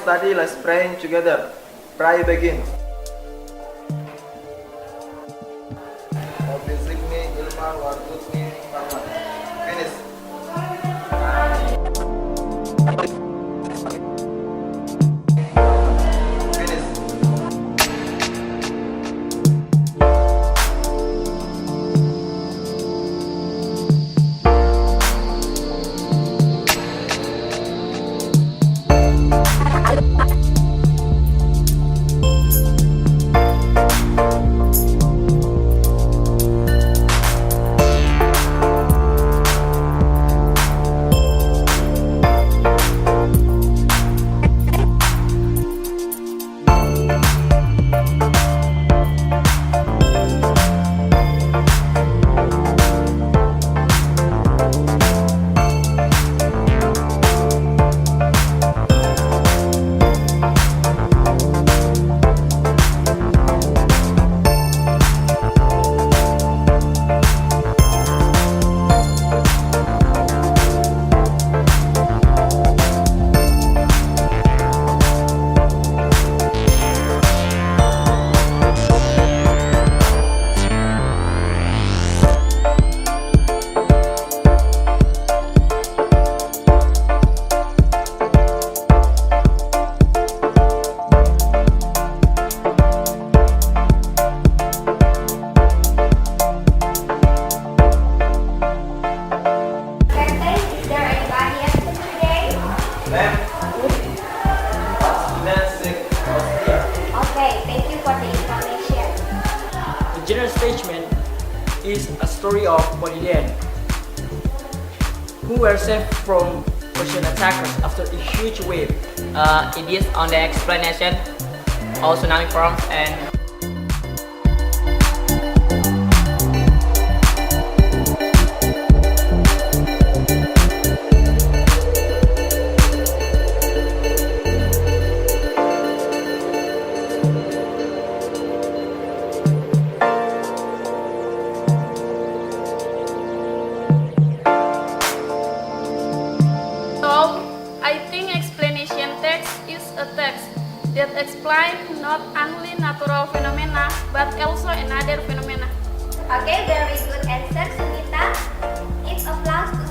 Study, let's pray together. Pray begin. Fisikni, ilma, wartutni, rahmat. Finish. Finish. The general statement is a story of ketelitian, who were saved from ocean attackers after a huge wave. It is on the explanation of tsunami forms and I think explanation text is a text that explains not only natural phenomena but also another phenomena. Okay, very good answer, Sunita. It applies to